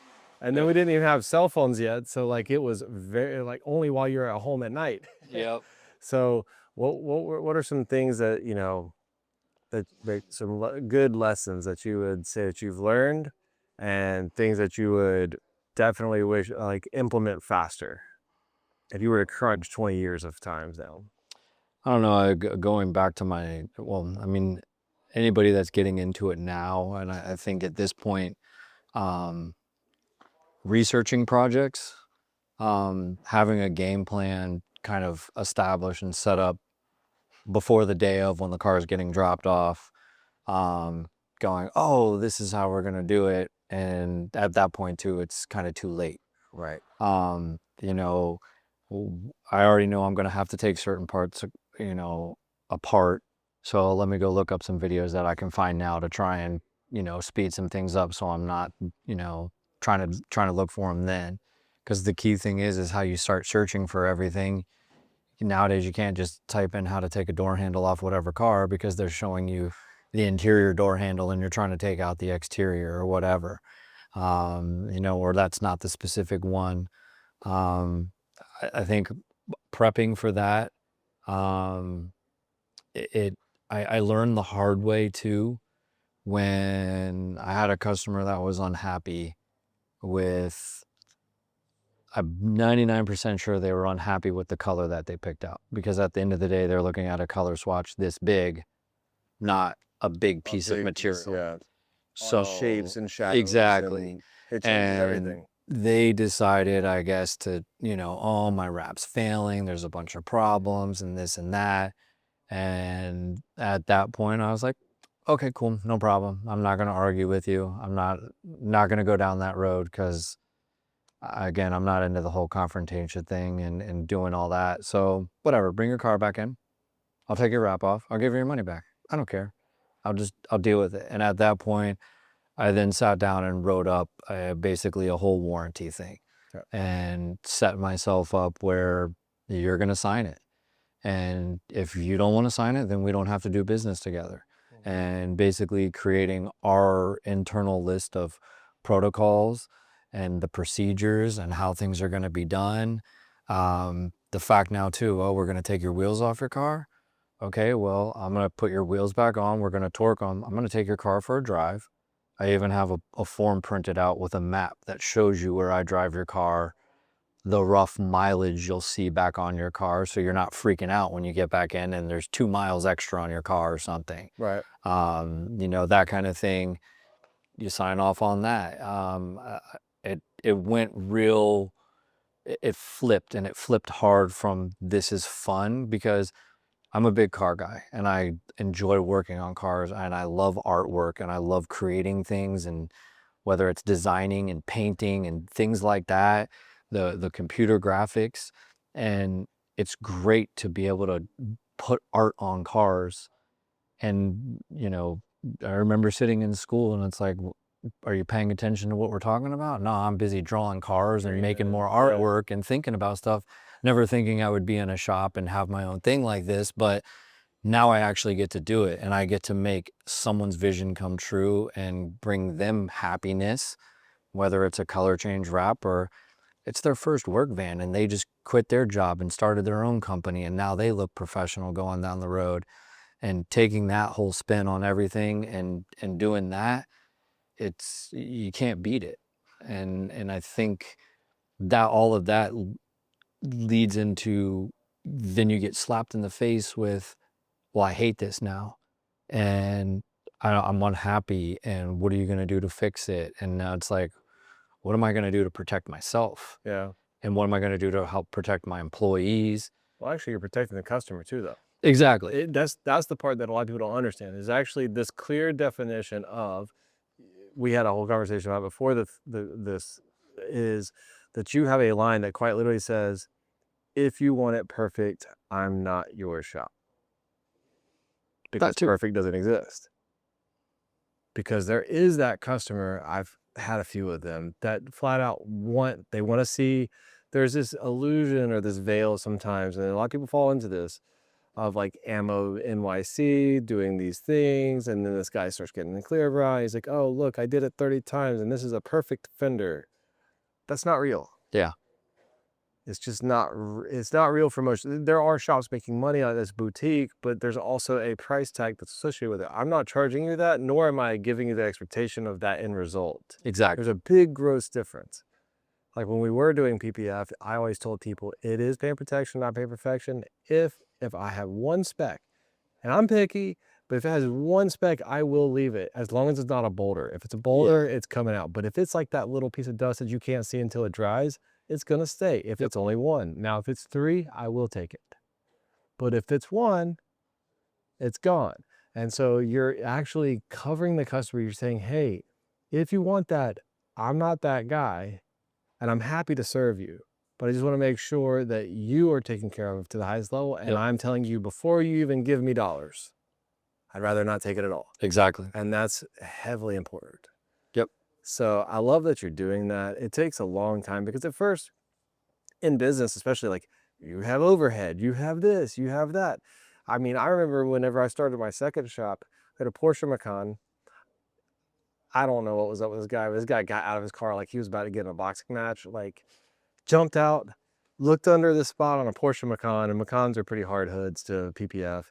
And then we didn't even have cell phones yet. So like it was very like only while you're at home at night. Yep. So what are some things that that make some good lessons that you would say that you've learned, and things that you would definitely wish like implement faster if you were to crunch 20 years of times down? I don't know. Going back to well, I mean, anybody that's getting into it now, and I think at this point, um, researching projects, having a game plan kind of established and set up before the day of when the car is getting dropped off, um, going, oh, this is how we're going to do it. And at that point, too, it's kind of too late. Right. Um, you know, I already know I'm going to have to take certain parts, apart. So let me go look up some videos that I can find now to try and, speed some things up so I'm not, trying to look for them then. Because the key thing is how you start searching for everything. Nowadays, you can't just type in how to take a door handle off whatever car because they're showing you the interior door handle and you're trying to take out the exterior or whatever. Or that's not the specific one. Um, I think prepping for that, um, I learned the hard way too when I had a customer that was unhappy with. I'm 99% sure they were unhappy with the color that they picked out because at the end of the day, they're looking at a color swatch this big, not a big piece of material. Yeah. So Shapes and shadows. exactly. And it changes And everything. they decided, I guess, to, oh, my wrap's failing. There's a bunch of problems and this and that. And at that point, I was like, okay, cool, no problem. I'm not going to argue with you. I'm not going to go down that road because, again, I'm not into the whole confrontation thing and doing all that. So whatever, bring your car back in. I'll take your wrap off. I'll give you your money back. I don't care. I'll deal with it. And at that point, I then sat down and wrote up basically a whole warranty thing. Yep. And set myself up where you're going to sign it. And if you don't want to sign it, then we don't have to do business together. And basically creating our internal list of protocols and the procedures and how things are going to be done. The fact now too, oh, we're going to take your wheels off your car. Okay, well, I'm going to put your wheels back on. We're going to torque them. I'm going to take your car for a drive. I even have a form printed out with a map that shows you where I drive your car, the rough mileage you'll see back on your car, so you're not freaking out when you get back in and there's 2 miles extra on your car or something. Right. You know, that kind of thing. You sign off on that. It went real. It flipped, and it flipped hard from this is fun, because I'm a big car guy and I enjoy working on cars and I love artwork and I love creating things, and whether it's designing and painting and things like that, the computer graphics. And it's great to be able to put art on cars. And, you know, I remember sitting in school and it's like, are you paying attention to what we're talking about? No, I'm busy drawing cars and making more artwork and thinking about stuff, never thinking I would be in a shop and have my own thing like this. But now I actually get to do it, and I get to make someone's vision come true and bring them happiness, whether it's a color change wrap or it's their first work van and they just quit their job and started their own company and now they look professional going down the road. And taking that whole spin on everything and doing that, it's, you can't beat it. And I think that all of that leads into, then you get slapped in the face with, well, I hate this now, and I'm unhappy, and what are you going to do to fix it? And now it's like, what am I going to do to protect myself? Yeah. And what am I going to do to help protect my employees? Well, actually, you're protecting the customer too, though. Exactly. That's the part that a lot of people don't understand, is actually this clear definition of, we had a whole conversation about before this, is that you have a line that quite literally says, if you want it perfect, I'm not your shop. Because That too. perfect doesn't exist. Because there is that customer, I've had a few of them, that flat out they want to see, there's this illusion or this veil sometimes, and a lot of people fall into this, of like Ammo NYC doing these things, and then this guy starts getting the clear brow. He's like, oh, look, I did it 30 times and this is a perfect fender. That's not real. Yeah. It's just not, it's not real for most. There are shops making money out of this boutique, but there's also a price tag that's associated with it. I'm not charging you that, nor am I giving you the expectation of that end result. Exactly. There's a big gross difference. Like when we were doing PPF, I always told people it is paint protection, not paint perfection. If I have one spec, and I'm picky, but if it has one spec, I will leave it, as long as it's not a boulder. If it's a boulder, it's coming out. But if it's like that little piece of dust that you can't see until it dries, it's gonna stay if it's only one. Now, if it's 3, I will take it. But if it's 1, it's gone. And so you're actually covering the customer. You're saying, hey, if you want that, I'm not that guy, and I'm happy to serve you. But I just want to make sure that you are taken care of to the highest level. And I'm telling you before you even give me dollars, I'd rather not take it at all. Exactly. And that's heavily important. Yep. So I love that you're doing that. It takes a long time, because at first in business, especially, like, you have overhead, you have this, you have that. I mean, I remember whenever I started my second shop, I had a Porsche Macan. I don't know what was up with this guy, but this guy got out of his car like he was about to get in a boxing match, like jumped out, looked under the spot on a Porsche Macan, and Macans are pretty hard hoods to PPF.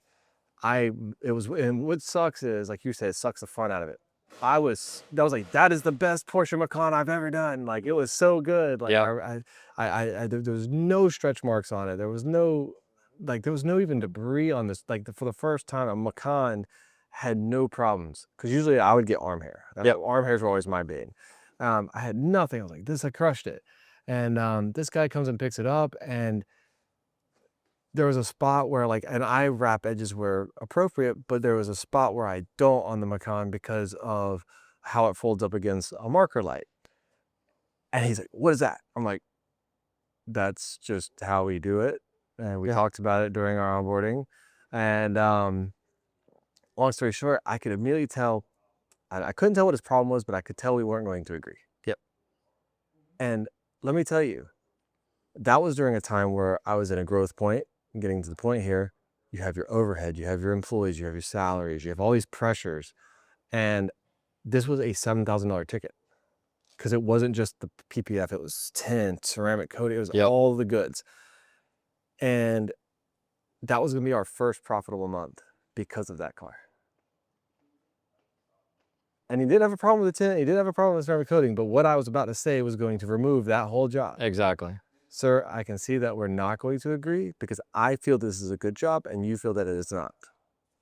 And what sucks is, like you said, it sucks the fun out of it. That was like, that is the best Porsche Macan I've ever done. Like, it was so good. Like, there was no stretch marks on it. There was no, like, there was no even debris on this. Like, for the first time, a Macan had no problems. Because usually I would get arm hair. Arm hairs were always my bane. I had nothing. I was like, I crushed it. And this guy comes and picks it up, and there was a spot where, like, and I wrap edges where appropriate, but there was a spot where I don't on the Macan because of how it folds up against a marker light. And he's like, what is that? I'm like, that's just how we do it. And we talked about it during our onboarding. And long story short, I could immediately tell, I couldn't tell what his problem was, but I could tell we weren't going to agree. Yep. And let me tell you, that was during a time where I was in a growth point. I'm getting to the point here. You have your overhead, you have your employees, you have your salaries, you have all these pressures. And this was a $7,000 ticket, because it wasn't just the PPF, it was tint, ceramic coating, it was all the goods. And that was going to be our first profitable month because of that car. And he did have a problem with the tint. He did have a problem with ceramic coating. But what I was about to say was going to remove that whole job. Exactly. Sir, I can see that we're not going to agree because I feel this is a good job and you feel that it is not.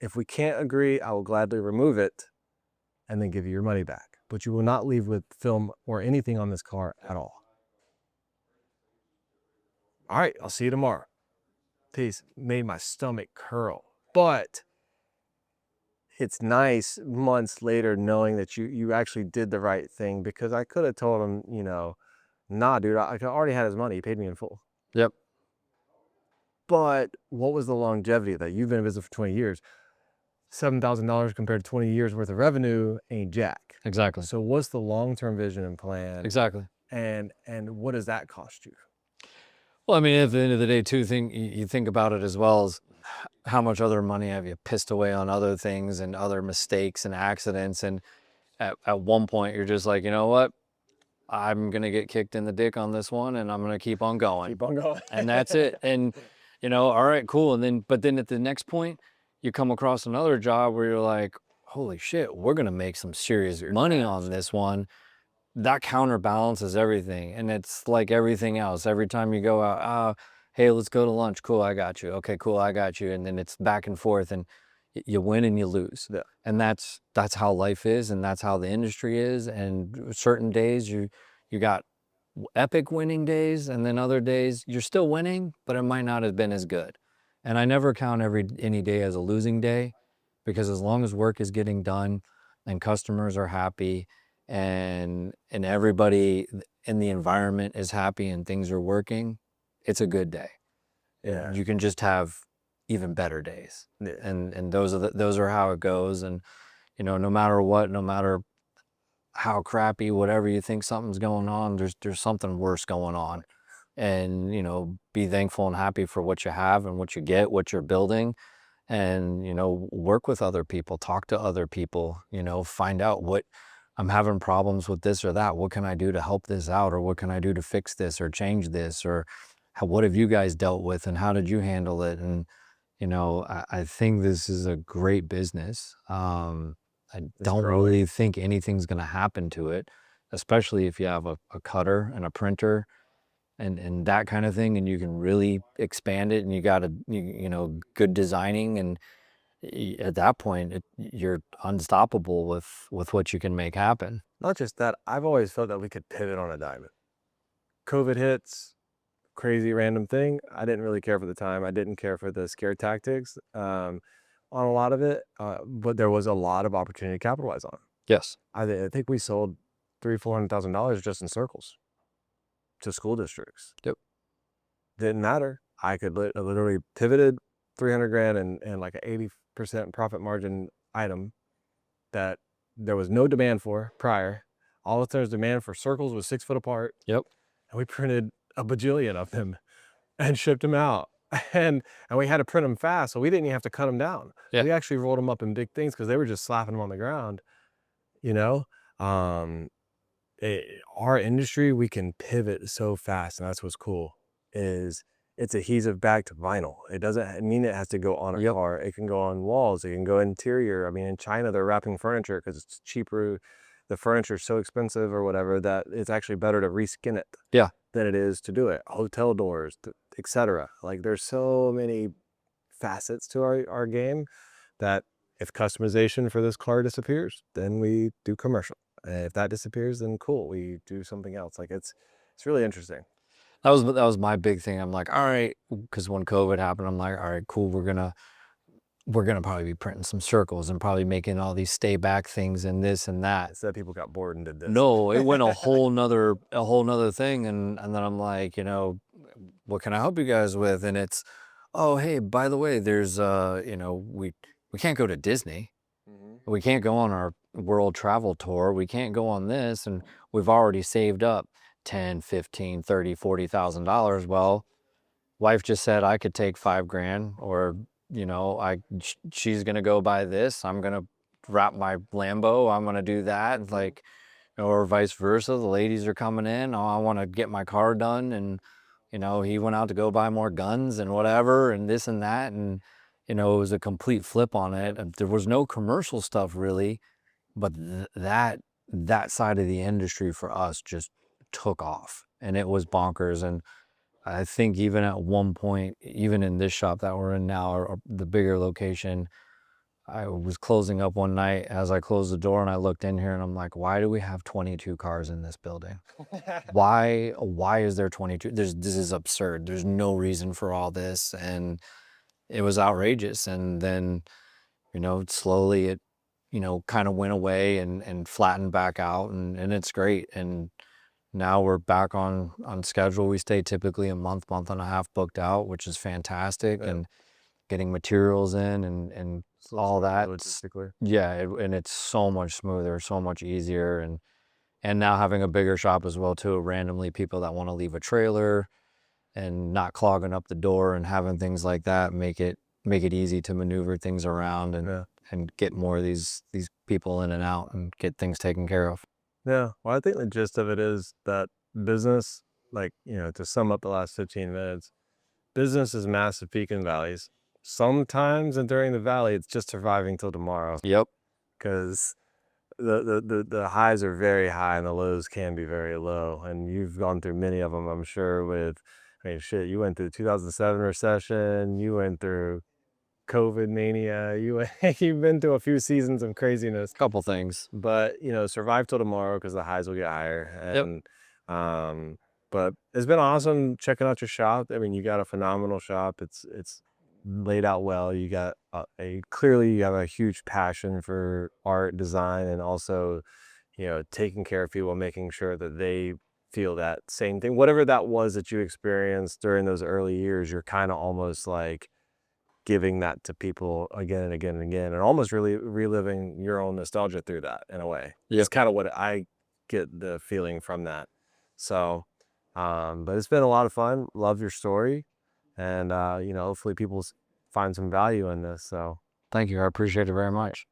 If we can't agree, I will gladly remove it and then give you your money back. But you will not leave with film or anything on this car at all. All right, I'll see you tomorrow. Peace. Made my stomach curl. But it's nice months later knowing that you actually did the right thing, because I could have told him, you know, nah, dude, I already had his money. He paid me in full. Yep. But what was the longevity of that? You've been in business for 20 years. $7,000 compared to 20 years worth of revenue ain't jack. Exactly. So what's the long-term vision and plan? Exactly. And what does that cost you? Well, I mean, at the end of the day, too, you think about it as well as how much other money have you pissed away on other things and other mistakes and accidents. And at one point, you're just like, you know what? I'm going to get kicked in the dick on this one and I'm going to keep on going. Keep on going. And that's it. And, you know, all right, cool. And then, but then at the next point, you come across another job where you're like, holy shit, we're going to make some serious money on this one. That counterbalances everything. And it's like everything else. Every time you go out, hey, let's go to lunch. Cool, I got you. Okay, cool, I got you. And then it's back and forth, and you win and you lose. Yeah. And that's how life is, and that's how the industry is. And certain days you got epic winning days, and then other days you're still winning, but it might not have been as good. And I never count any day as a losing day, because as long as work is getting done and customers are happy and everybody in the environment is happy and things are working, it's a good day. Yeah. You can just have even better days. Yeah. And those are how it goes. And you know, no matter what, no matter how crappy, whatever you think something's going on, there's something worse going on. And you know, be thankful and happy for what you have and what you get, what you're building. And you know, work with other people, talk to other people, you know, find out what I'm having problems with this or that. What can I do to help this out? Or what can I do to fix this or change this? Or what have you guys dealt with and how did you handle it? And, you know, I think this is a great business. I don't really think anything's going to happen to it, especially if you have a cutter and a printer and that kind of thing, and you can really expand it, and you got you know, good designing, and at that point you're unstoppable with what you can make happen. Not just that, I've always felt that we could pivot on a dime. COVID hits, crazy random thing. I didn't really care for the time. I didn't care for the scare tactics on a lot of it, but there was a lot of opportunity to capitalize on. Yes. I think we sold $300,000-$400,000 just in circles to school districts. Yep. Didn't matter. I could literally pivoted 300 grand and like an 80% profit margin item that there was no demand for prior. All of there's demand for circles was 6 foot apart. Yep. And we printed a bajillion of them and shipped them out. And we had to print them fast, so we didn't even have to cut them down. Yeah. We actually rolled them up in big things because they were just slapping them on the ground, you know? Our industry, we can pivot so fast, and that's what's cool, is it's adhesive back to vinyl. It doesn't mean it has to go on a Yep. car. It can go on walls. It can go interior. I mean, in China, they're wrapping furniture because it's cheaper. The furniture is so expensive or whatever that it's actually better to reskin it. Yeah. Than it is to do it. Hotel doors, etc. Like there's so many facets to our game that if customization for this car disappears, then we do commercial. If that disappears, then cool, we do something else. Like it's really interesting. That was my big thing. I'm like, all right, because when COVID happened, I'm like, all right, cool, we're gonna probably be printing some circles and probably making all these stay back things and this and that. Instead, people got bored and did this. No, it went a whole nother thing. And then I'm like, you know, what can I help you guys with? And it's, oh, hey, by the way, there's you know, we can't go to Disney. We can't go on our world travel tour. We can't go on this. And we've already saved up 10, 15, 30, $40,000. Well, wife just said I could take 5 grand, or, you know, she's going to go buy this. I'm going to wrap my Lambo. I'm going to do that. Like, or vice versa. The ladies are coming in. Oh, I want to get my car done. And He went out to go buy more guns and whatever and this and that. And, it was a complete flip on it. And there was no commercial stuff really, but that side of the industry for us just took off and it was bonkers. And I think even at one point, even in this shop that we're in now, or the bigger location, I was closing up one night as I closed the door and I looked in here and I'm like, why do we have 22 cars in this building? Why is there 22? This is absurd. There's no reason for all this. And it was outrageous. And then, slowly it, kind of went away and flattened back out and it's great. And now we're back on schedule. We stay typically a month and a half booked out, which is fantastic. Yeah. And getting materials in and So all that. logistically. Yeah, and it's so much smoother, so much easier. And now having a bigger shop as well too, randomly people that want to leave a trailer and not clogging up the door and having things like that make it easy to maneuver things around Yeah. and get more of these people in and out and get things taken care of. Yeah. Well, I think the gist of it is that business, like, to sum up the last 15 minutes, business is massive peak and valleys. Sometimes and during the valley, it's just surviving till tomorrow Yep. because the highs are very high and the lows can be very low. And you've gone through many of them, I'm sure, I mean, shit, you went through the 2007 recession, you went through COVID mania, you've been through a few seasons of craziness. Couple things. But survive till tomorrow because the highs will get higher. Yep. And but it's been awesome checking out your shop. I mean, you got a phenomenal shop. It's laid out well. You got clearly you have a huge passion for art, design, and also taking care of people, making sure that they feel that same thing, whatever that was that you experienced during those early years. You're kind of almost like giving that to people again and again and again, and almost really reliving your own nostalgia through that in a way. Yep. It's kind of what I get the feeling from that. So, but it's been a lot of fun. Love your story, and hopefully people find some value in this. So. Thank you. I appreciate it very much.